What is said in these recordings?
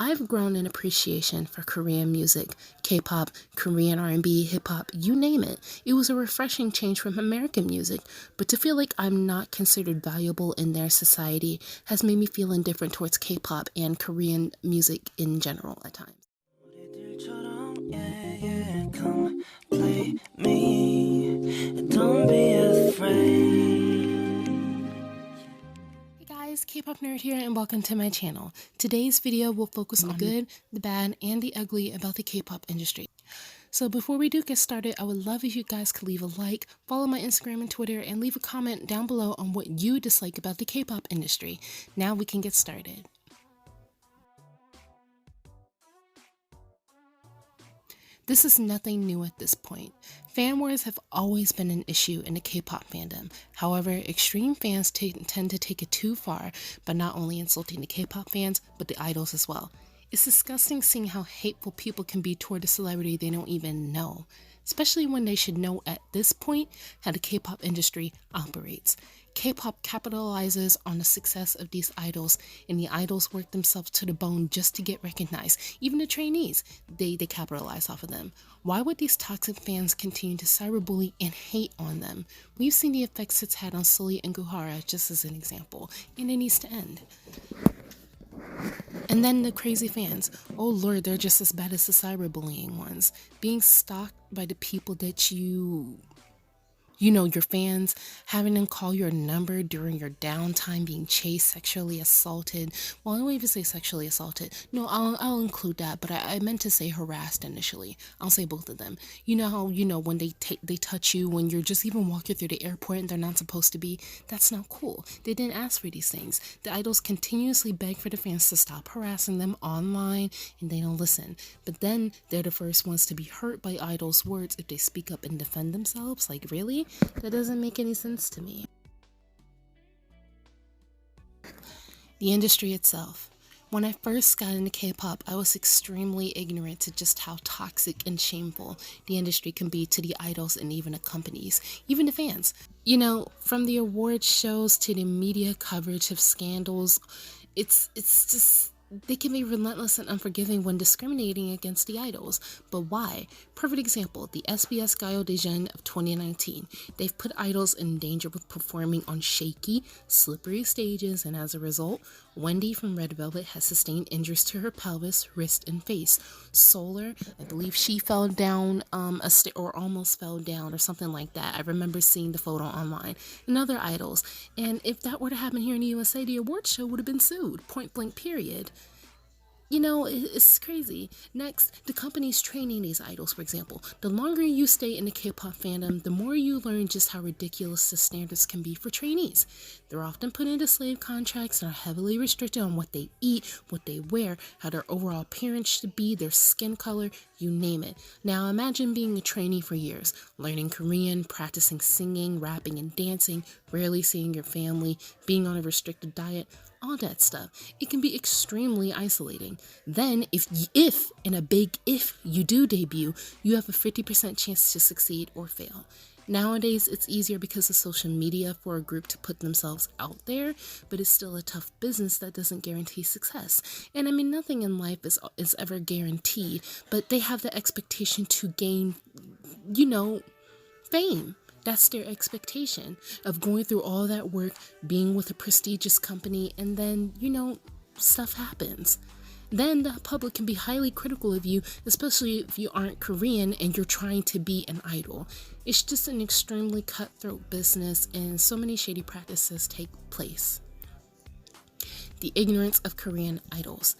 I've grown an appreciation for Korean music, K-pop, Korean R&B, hip-hop, you name it. It was a refreshing change from American music, but to feel like I'm not considered valuable in their society has made me feel indifferent towards K-pop and Korean music in general at times. Come play me, don't be afraid. Hey guys, K-pop nerd here and welcome to my channel. Today's video will focus on the good, the bad, and the ugly about the K-pop industry. So before we do get started, I would love if you guys could leave a like, follow my Instagram and Twitter, and leave a comment down below on what you dislike about the K-pop industry. Now we can get started. This is nothing new at this point. Fan wars have always been an issue in the K-pop fandom. However, extreme fans tend to take it too far by not only insulting the K-pop fans, but the idols as well. It's disgusting seeing how hateful people can be toward a celebrity they don't even know, especially when they should know at this point how the K-pop industry operates. K-pop capitalizes on the success of these idols, and the idols work themselves to the bone just to get recognized. Even the trainees, they capitalize off of them. Why would these toxic fans continue to cyberbully and hate on them? We've seen the effects it's had on Sully and Guhara just as an example, and it needs to end. And then the crazy fans. Oh lord, they're just as bad as the cyberbullying ones. Being stalked by the people that you know, your fans, having them call your number during your downtime, being chased, sexually assaulted. Well, I don't even say sexually assaulted. No, I'll include that, but I meant to say harassed initially. I'll say both of them. You know how, when they touch you, when you're just even walking through the airport and they're not supposed to be? That's not cool. They didn't ask for these things. The idols continuously beg for the fans to stop harassing them online, and they don't listen. But then they're the first ones to be hurt by idols' words if they speak up and defend themselves. Like, really? That doesn't make any sense to me. The industry itself. When I first got into K-pop, I was extremely ignorant to just how toxic and shameful the industry can be to the idols and even the companies, even the fans. From the award shows to the media coverage of scandals, it's just... They can be relentless and unforgiving when discriminating against the idols. But why? Perfect example, the SBS Gayo Daejeon of 2019. They've put idols in danger with performing on shaky, slippery stages, and as a result, Wendy from Red Velvet has sustained injuries to her pelvis, wrist, and face. Solar, I believe she fell down or almost fell down or something like that. I remember seeing the photo online. And other idols. And if that were to happen here in the USA, the award show would have been sued. Point blank, period. It's crazy. Next, the companies training these idols, for example. The longer you stay in the K-pop fandom, the more you learn just how ridiculous the standards can be for trainees. They're often put into slave contracts and are heavily restricted on what they eat, what they wear, how their overall appearance should be, their skin color, you name it. Now imagine being a trainee for years, learning Korean, practicing singing, rapping, and dancing, rarely seeing your family, being on a restricted diet, all that stuff. It can be extremely isolating. Then, if in a big if you do debut, you have a 50% chance to succeed or fail. Nowadays, it's easier because of social media for a group to put themselves out there, but it's still a tough business that doesn't guarantee success. And I mean, nothing in life is ever guaranteed, but they have the expectation to gain, fame. That's their expectation of going through all that work, being with a prestigious company, and then, stuff happens. Then the public can be highly critical of you, especially if you aren't Korean and you're trying to be an idol. It's just an extremely cutthroat business, and so many shady practices take place. The ignorance of Korean idols.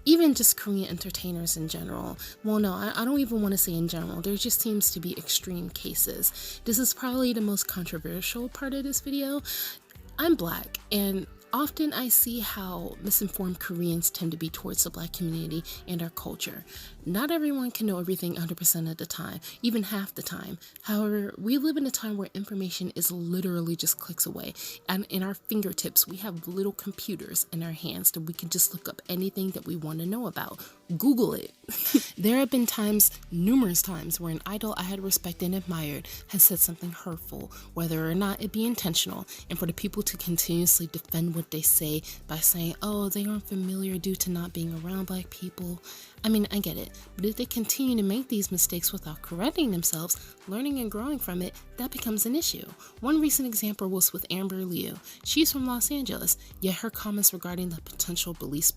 Even just Korean entertainers in general. Well, no, I don't even want to say in general. There just seems to be extreme cases. This is probably the most controversial part of this video. I'm Black, and often I see how misinformed Koreans tend to be towards the Black community and our culture. Not everyone can know everything 100% of the time, even half the time. However, we live in a time where information is literally just clicks away. And in our fingertips, we have little computers in our hands that we can just look up anything that we want to know about. Google it. There have been numerous times, where an idol I had respected and admired has said something hurtful, whether or not it be intentional, and for the people to continuously defend what what they say by saying, oh, they aren't familiar due to not being around Black people. I mean, I get it, but if they continue to make these mistakes without correcting themselves, learning and growing from it, that becomes an issue. One recent example was with Amber Liu. She's from Los Angeles, yet her comments regarding the potential police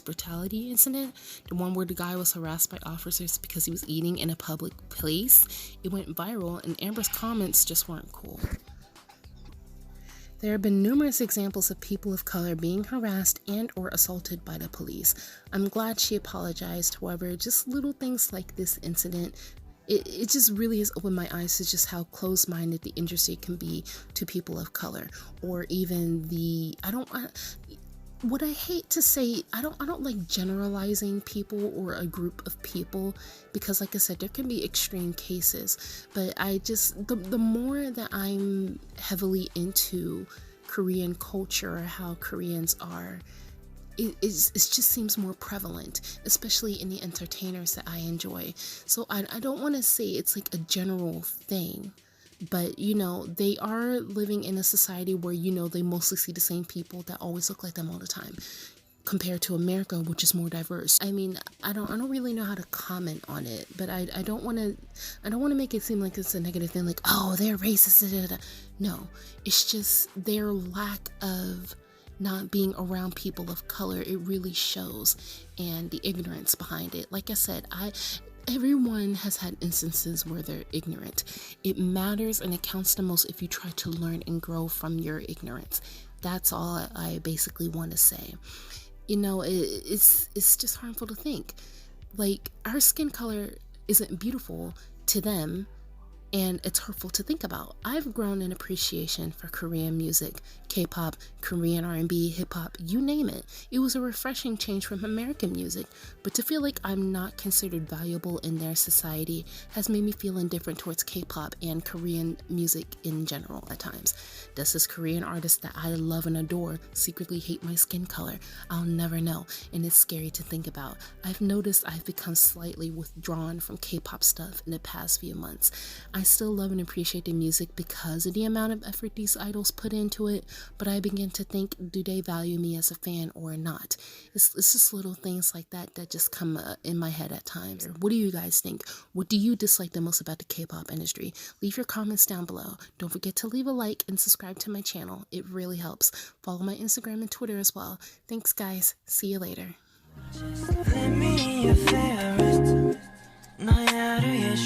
brutality incident, the one where the guy was harassed by officers because he was eating in a public place, it went viral, and Amber's comments just weren't cool. There have been numerous examples of people of color being harassed and or assaulted by the police. I'm glad she apologized. However, just little things like this incident, it just really has opened my eyes to just how close-minded the industry can be to people of color, or even what I hate to say, I don't like generalizing people or a group of people, because like I said, there can be extreme cases, but I just, the more that I'm heavily into Korean culture, or how Koreans are, it just seems more prevalent, especially in the entertainers that I enjoy. So I don't want to say it's like a general thing, but you know, they are living in a society where, you know, they mostly see the same people that always look like them all the time, compared to America, which is more diverse. I mean, I don't really know how to comment on it, but I don't want to make it seem like it's a negative thing, like, oh, they're racist. Da, da, da. No, it's just their lack of not being around people of color. It really shows, and the ignorance behind it. Like I said, everyone has had instances where they're ignorant. It matters and it counts the most if you try to learn and grow from your ignorance. That's all I basically want to say. You know, it's just harmful to think. Like, our skin color isn't beautiful to them, and it's hurtful to think about. I've grown an appreciation for Korean music, K-pop, Korean R&B, hip-hop, you name it. It was a refreshing change from American music, but to feel like I'm not considered valuable in their society has made me feel indifferent towards K-pop and Korean music in general at times. Does this Korean artist that I love and adore secretly hate my skin color? I'll never know, and it's scary to think about. I've noticed I've become slightly withdrawn from K-pop stuff in the past few months. I still love and appreciate the music because of the amount of effort these idols put into it, but I begin to think, do they value me as a fan or not? It's just little things like that that just come in my head at times. What do you guys think? What do you dislike the most about the K-pop industry? Leave your comments down below. Don't forget to leave a like and subscribe to my channel. It really helps. Follow my Instagram and Twitter as well. Thanks, guys. See you later. Let me your favorite. 너의 하루의